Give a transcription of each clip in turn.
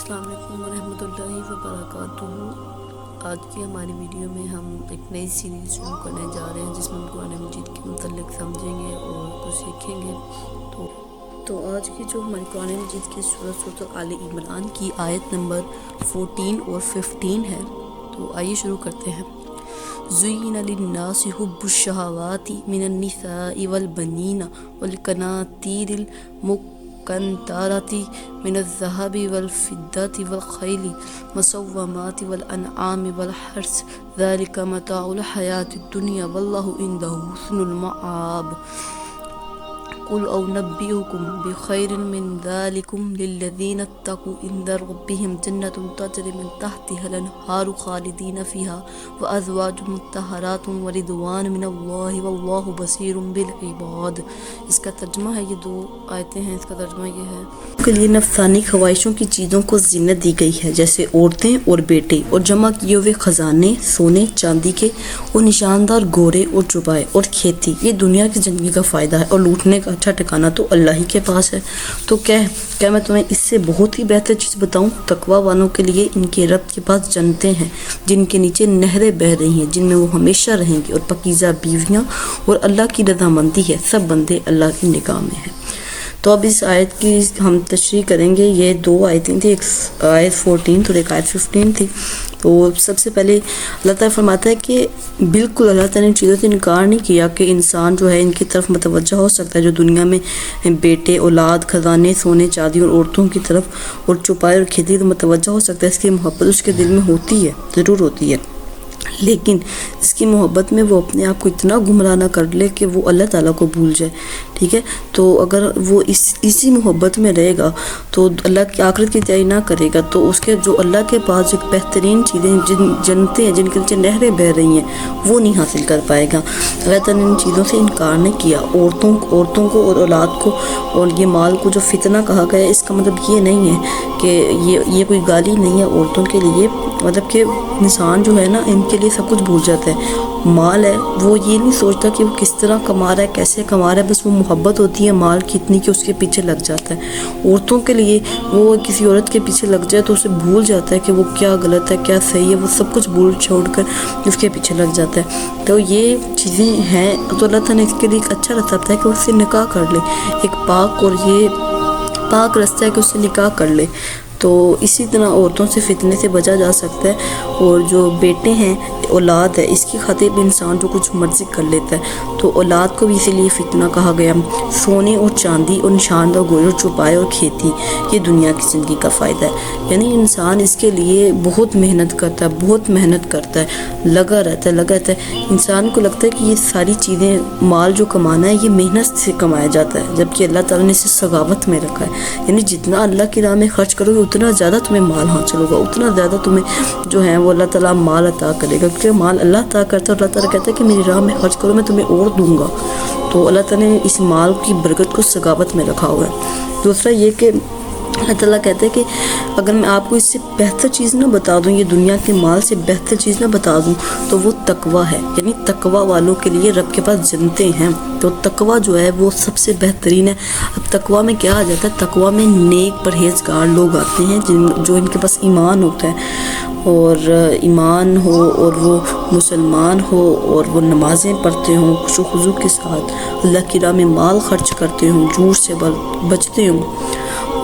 السلام علیکم ورحمۃ اللہ وبرکاتہ۔ آج کی ہماری ویڈیو میں ہم ایک نئی سیریز شروع کرنے جا رہے ہیں جس میں ہم قرآن مجید کے متعلق سمجھیں گے اور کچھ سیکھیں گے۔ تو آج کی جو ہماری قرآن مجید کی سورۃ آل عمران کی آیت نمبر 14 اور 15 ہے، تو آئیے شروع کرتے ہیں۔ زُيِّنَ لِلنَّاسِ حُبُّ الشَّهَوَاتِ مِنَ النِّسَاءِ وَالْبَنِينَ وَالْقَنَاطِيرِ الْمُقَنطَرَةِ مِنَ الذَّهَبِ وَالْفِضَّةِ وَالْخَيْلِ الْمُسَوَّمَةِ وَالْأَنْعَامِ وَالْحَرْثِ ذَلِكَ مَتَاعُ الْحَيَاةِ الدُّنْيَا وَاللَّهُ عِندَهُ حُسْنُ الْمَآبِ۔ قل أنبئكم بخير من ذلكم للذين اتقوا عند ربهم جنة تجري من تحتها الأنهار خالدين فيها وأزواج مطهرات ورضوان من الله والله بصير بالعباد۔ اس کا ترجمہ ہے، یہ دو آیتیں ہیں، اس کا ترجمہ یہ ہے کے لیے نفسانی خواہشوں کی چیزوں کو زینت دی گئی ہے، جیسے عورتیں اور بیٹے اور جمع کیے ہوئے خزانے سونے چاندی کے اور نشاندار گھوڑے اور چوپائے اور کھیتی۔ یہ دنیا کی زندگی کا فائدہ ہے اور لوٹنے کا اچھا ٹھکانہ تو اللہ ہی کے پاس ہے۔ تو کیا میں تمہیں اس سے بہت ہی بہتر چیز بتاؤں؟ تقوی والوں کے لیے ان کے رب کے پاس جنتیں ہیں جن کے نیچے نہریں بہہ رہی ہیں، جن میں وہ ہمیشہ رہیں گے، اور پاکیزہ بیویاں اور اللہ کی رضامندی ہے۔ سب بندے اللہ کی نگاہ میں ہیں۔ تو اب اس آیت کی ہم تشریح کریں گے۔ یہ دو آیتیں تھیں، ایک آیت 14 اور ایک آیت 15 تھی۔ تو سب سے پہلے اللہ تعالیٰ فرماتا ہے کہ بالکل اللہ تعالیٰ نے ان چیزوں سے انکار نہیں کیا کہ انسان جو ہے ان کی طرف متوجہ ہو سکتا ہے، جو دنیا میں بیٹے، اولاد، خزانے، سونے چاندی اور عورتوں کی طرف اور چوپائے اور کھیتی تو متوجہ ہو سکتا ہے۔ اس کی محبت اس کے دل میں ہوتی ہے، ضرور ہوتی ہے، لیکن اس کی محبت میں وہ اپنے آپ کو اتنا گمراہ نہ کر لے کہ وہ اللہ تعالیٰ کو بھول جائے، ٹھیک ہے؟ تو اگر وہ اسی محبت میں رہے گا تو اللہ کی آخرت کی تیاری نہ کرے گا، تو اس کے جو اللہ کے پاس جو بہترین چیزیں جنتیں ہیں جن کے نیچے نہریں بہہ رہی ہیں، وہ نہیں حاصل کر پائے گا۔ اللہ تعالیٰ نے ان چیزوں سے انکار نہیں کیا۔ عورتوں کو اور اولاد کو اور یہ مال کو جو فتنہ کہا گیا ہے، اس کا مطلب یہ نہیں ہے کہ یہ کوئی گالی نہیں ہے عورتوں کے لیے، مطلب کہ انسان جو ہے نا ان کے لیے سب کچھ بھول جاتا ہے۔ مال ہے، وہ یہ نہیں سوچتا کہ وہ کس طرح کما رہا ہے، کیسے کما رہا ہے، بس وہ محبت ہوتی ہے مال کی اتنی کہ اس کے پیچھے لگ جاتا ہے۔ عورتوں کے لیے وہ کسی عورت کے پیچھے لگ جائے تو اسے بھول جاتا ہے کہ وہ کیا غلط ہے کیا صحیح ہے، وہ سب کچھ بھول چھوڑ کر اس کے پیچھے لگ جاتا ہے۔ تو یہ چیزیں ہیں، تو اللہ تعالیٰ نے اس کے لیے ایک اچھا رستہ ہے کہ اس سے نکاح کر لے، ایک پاک اور یہ پاک رستہ ہے کہ اس سے نکاح کر لے۔ تو اسی طرح عورتوں سے فتنے سے بچا جا سکتا ہے، اور جو بیٹے ہیں، اولاد ہے، اس کی خاطر بھی انسان جو کچھ مرضی کر لیتا ہے۔ تو اولاد کو بھی اسی لیے فتنہ کہا گیا۔ سونے اور چاندی اور نشاندار گھوڑے اور چوپائے اور کھیتی، یہ دنیا کی زندگی کا فائدہ ہے۔ یعنی انسان اس کے لیے بہت محنت کرتا ہے، بہت محنت کرتا ہے، لگا رہتا ہے۔ انسان کو لگتا ہے کہ یہ ساری چیزیں، مال جو کمانا ہے یہ محنت سے کمایا جاتا ہے، جبکہ اللہ تعالیٰ نے اسے سخاوت میں رکھا ہے۔ یعنی جتنا اللہ کی راہ میں خرچ کرو گے اتنا زیادہ تمہیں مال حاصل ہوگا، اتنا زیادہ تمہیں جو ہے وہ اللہ تعالیٰ مال عطا کرے گا، کیونکہ مال اللہ عطا کرتا ہے، اور اللہ تعالیٰ کہتا ہے کہ میری راہ میں خرچ کرو میں تمہیں اور دوں گا۔ تو اللہ تعالیٰ نے اس مال کی برکت کو سخاوت میں رکھا ہوا ہے۔ دوسرا یہ کہ اللہ تعالیٰ کہتا ہے کہ اگر میں آپ کو اس سے بہتر چیز نہ بتا دوں، یہ دنیا کے مال سے بہتر چیز نہ بتا دوں، تو وہ تقوی ہے۔ یعنی تقوی والوں کے لیے رب کے پاس جنتیں ہیں۔ تو تقوی جو ہے وہ سب سے بہترین ہے۔ اب تقوی میں کیا آ جاتا ہے؟ تقوی میں نیک پرہیزگار لوگ آتے ہیں جو ان کے پاس ایمان ہوتا ہے، اور ایمان ہو، اور وہ مسلمان ہو، اور وہ نمازیں پڑھتے ہوں خشوع و خضوع کے ساتھ، اللہ کی راہ میں مال خرچ کرتے ہوں، جھوٹ سے بچتے ہوں،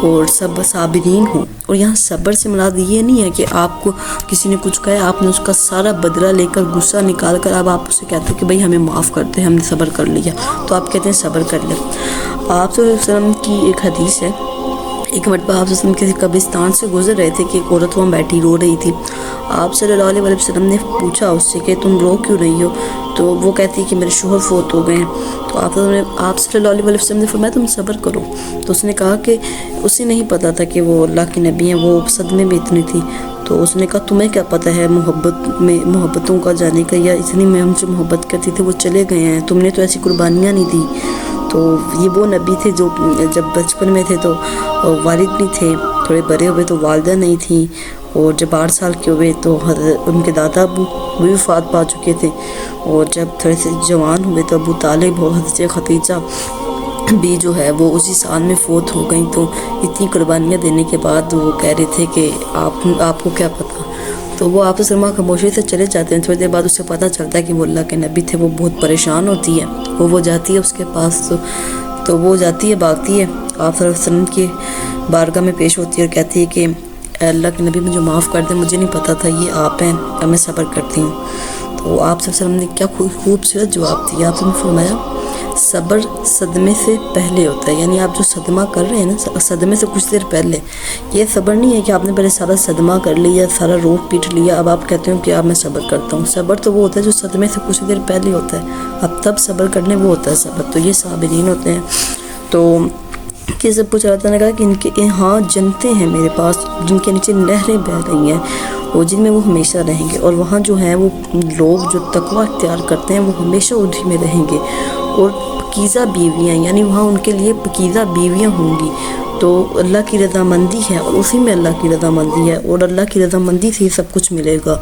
اور سب صابرین ہوں۔ اور یہاں صبر سے مراد یہ نہیں ہے کہ آپ کو کسی نے کچھ کہا، آپ نے اس کا سارا بدلہ لے کر، غصہ نکال کر اب آپ اسے کہتے ہیں کہ بھئی ہمیں معاف کر دے، ہم نے صبر کر لیا، تو آپ کہتے ہیں صبر کر لیں۔ آپ صلی اللہ علیہ وسلم کی ایک حدیث ہے، ایک مرتبہ آپ صلی اللہ علیہ وسلم کسی قبرستان سے گزر رہے تھے کہ ایک عورت وہاں بیٹھی رو رہی تھی۔ آپ صلی اللہ علیہ وسلم نے پوچھا اس سے کہ تم رو کیوں رہی ہو؟ تو وہ کہتی ہے کہ میرے شوہر فوت ہو گئے ہیں۔ تو آپ صلی اللہ علیہ وسلم نے فرمایا تم صبر کرو۔ تو اس نے کہا کہ اسے نہیں پتا تھا کہ وہ اللہ کے نبی ہیں، وہ صدمے میں اتنی تھی۔ تو اس نے کہا تمہیں کیا پتہ ہے محبتوں کا جانے کا، یا اتنی میں ان سے محبت کرتی تھی وہ چلے گئے ہیں، تم نے تو ایسی قربانیاں نہیں دی۔ تو یہ وہ نبی تھے جو جب بچپن میں تھے تو والد نہیں تھے، تھوڑے بڑے ہوئے تو والدہ نہیں تھیں، اور جب 8 سال کے ہوئے تو ان کے دادا ابو بھی وفات پا چکے تھے، اور جب تھوڑے سے جوان ہوئے تو ابو طالب اور حضرت خدیجہ بھی جو ہے وہ اسی سال میں فوت ہو گئیں. تو اتنی قربانیاں دینے کے بعد وہ کہہ رہے تھے کہ آپ کو کیا پتہ. تو وہ آپ سے خاموشی سے چلے جاتے ہیں. تھوڑی دیر بعد اسے پتہ چلتا ہے کہ وہ اللہ کے نبی تھے. وہ بہت پریشان ہوتی ہے. وہ جاتی ہے اس کے پاس. تو وہ جاتی ہے، بھاگتی ہے، آپ صلی اللہ علیہ وسلم کی بارگاہ میں پیش ہوتی ہے اور کہتی ہے کہ اے اللہ کے نبی مجھے معاف کر دیں، مجھے نہیں پتہ تھا یہ آپ ہیں، اب میں صبر کرتی ہوں. تو آپ صلی اللہ علیہ وسلم نے کیا خوبصورت جواب دیا. آپ نے فرمایا صبر صدمے سے پہلے ہوتا ہے. یعنی آپ جو صدمہ کر رہے ہیں نا، صدمے سے کچھ دیر پہلے. یہ صبر نہیں ہے کہ آپ نے پہلے سارا صدمہ کر لیا، سارا روٹ پیٹ لیا، اب آپ کہتے ہو کہ اب میں صبر کرتا ہوں. صبر تو وہ ہوتا ہے جو صدمے سے کچھ دیر پہلے ہوتا ہے. اب تب صبر کرنے وہ ہوتا ہے صبر. تو یہ صابرین ہوتے ہیں. تو کہ سب کچھ اللہ تعالیٰ نے کہا کہ ان کے ہاں جنتیں ہیں میرے پاس جن کے نیچے نہریں بہہ رہی ہیں، اور جن میں وہ ہمیشہ رہیں گے. اور وہاں جو ہیں وہ لوگ جو تقوی اختیار کرتے ہیں وہ ہمیشہ انہی میں رہیں گے. اور پاکیزہ بیویاں، یعنی وہاں ان کے لیے پاکیزہ بیویاں ہوں گی. تو اللہ کی رضامندی ہے اور اسی میں اللہ کی رضامندی ہے، اور اللہ کی رضامندی سے ہی سب کچھ ملے گا.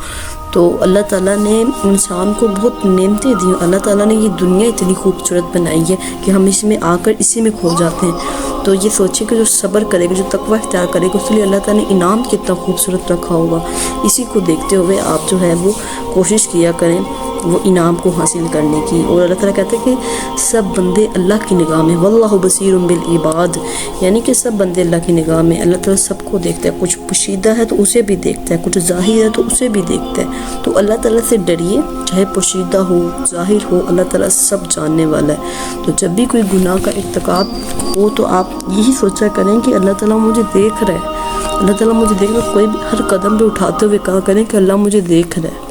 تو اللہ تعالیٰ نے انسان کو بہت نعمتیں دی. اللہ تعالیٰ نے یہ دنیا اتنی خوبصورت بنائی ہے کہ ہم اس میں آ کر اسی میں کھو جاتے ہیں. تو یہ سوچیں کہ جو صبر کرے گا، جو تقوی اختیار کرے گا، اس لیے اللہ تعالیٰ نے انعام کتنا خوبصورت رکھا ہوگا. اسی کو دیکھتے ہوئے آپ جو ہے وہ کوشش کیا کریں وہ انعام کو حاصل کرنے کی. اور اللہ تعالیٰ کہتے ہیں کہ سب بندے اللہ کی نگاہ میں، واللہ بصیر بالعباد، یعنی کہ سب بندے اللہ کی نگاہ میں. اللہ تعالیٰ سب کو دیکھتا ہے. کچھ پوشیدہ ہے تو اسے بھی دیکھتا ہے، کچھ ظاہر ہے تو اسے بھی دیکھتا ہے. تو اللہ تعالیٰ سے ڈریے، چاہے پوشیدہ ہو ظاہر ہو، اللہ تعالیٰ سب جاننے والا ہے. تو جب بھی کوئی گناہ کا ارتکاب ہو تو آپ یہی سوچا کریں کہ اللہ تعالیٰ مجھے دیکھ رہا ہے. اللہ تعالیٰ مجھے دیکھ رہا ہے. کوئی بھی ہر قدم پہ اٹھاتے ہوئے کہا کریں کہ اللہ مجھے دیکھ رہا ہے.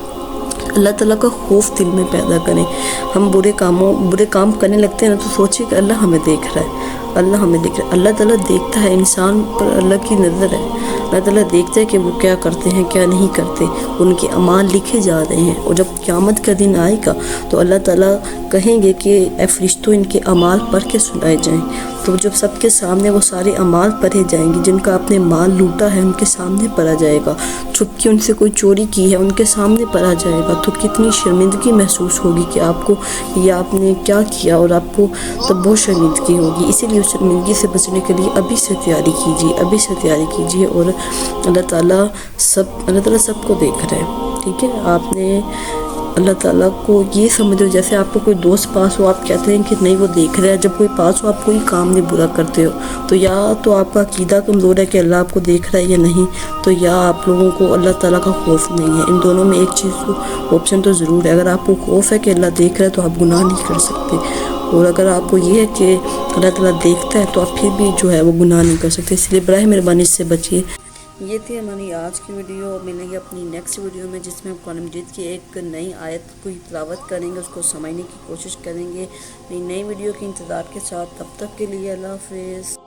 اللہ تعالیٰ کا خوف دل میں پیدا کریں. ہم برے کام کرنے لگتے ہیں نا، تو سوچیں کہ اللہ ہمیں دیکھ رہا ہے، اللہ ہمیں دیکھ رہا ہے. اللہ تعالیٰ دیکھتا ہے، انسان پر اللہ کی نظر ہے. اللہ تعالیٰ دیکھتا ہے کہ وہ کیا کرتے ہیں کیا نہیں کرتے. ان کے اعمال لکھے جا رہے ہیں. اور جب قیامت کا دن آئے گا تو اللہ تعالیٰ کہیں گے کہ اے فرشتوں ان کے اعمال پڑھ کے سنائے جائیں. تو جب سب کے سامنے وہ سارے اعمال پڑھے جائیں گے، جن کا آپ نے مال لوٹا ہے ان کے سامنے پڑھا جائے گا، چھپ کے ان سے کوئی چوری کی ہے ان کے سامنے پڑھا جائے گا، تو کتنی شرمندگی محسوس ہوگی کہ آپ کو یہ آپ نے کیا کیا، اور آپ کو تب بہت شرمندگی ہوگی. اسی لیے اس شرمندگی سے بچنے کے لیے ابھی سے تیاری کیجیے. اور اللہ تعالیٰ سب کو دیکھ رہا ہے. ٹھیک ہے، آپ نے اللہ تعالیٰ کو یہ سمجھو جیسے آپ کو کوئی دوست پاس ہو، آپ کہتے ہیں کہ نہیں وہ دیکھ رہا ہے. جب کوئی پاس ہو آپ کوئی کام نہیں برا کرتے ہو، تو یا تو آپ کا عقیدہ کمزور ہے کہ اللہ آپ کو دیکھ رہا ہے یا نہیں، تو یا آپ لوگوں کو اللہ تعالیٰ کا خوف نہیں ہے. ان دونوں میں ایک چیز کو آپشن تو ضرور ہے. اگر آپ کو خوف ہے کہ اللہ دیکھ رہا ہے تو آپ گناہ نہیں کر سکتے، اور اگر آپ کو یہ ہے کہ اللہ تعالیٰ دیکھتا ہے تو آپ پھر بھی جو ہے وہ گناہ نہیں کر سکتے. اس لیے براہ مہربانی اس سے بچیے. یہ تھی ہماری آج کی ویڈیو. ملیں گے اپنی نیکسٹ ویڈیو میں، جس میں ہم قرآن مجید کی ایک نئی آیت کو تلاوت کریں گے، اس کو سمجھنے کی کوشش کریں گے. نئی ویڈیو کے انتظار کے ساتھ. تب تک کے لیے اللہ حافظ.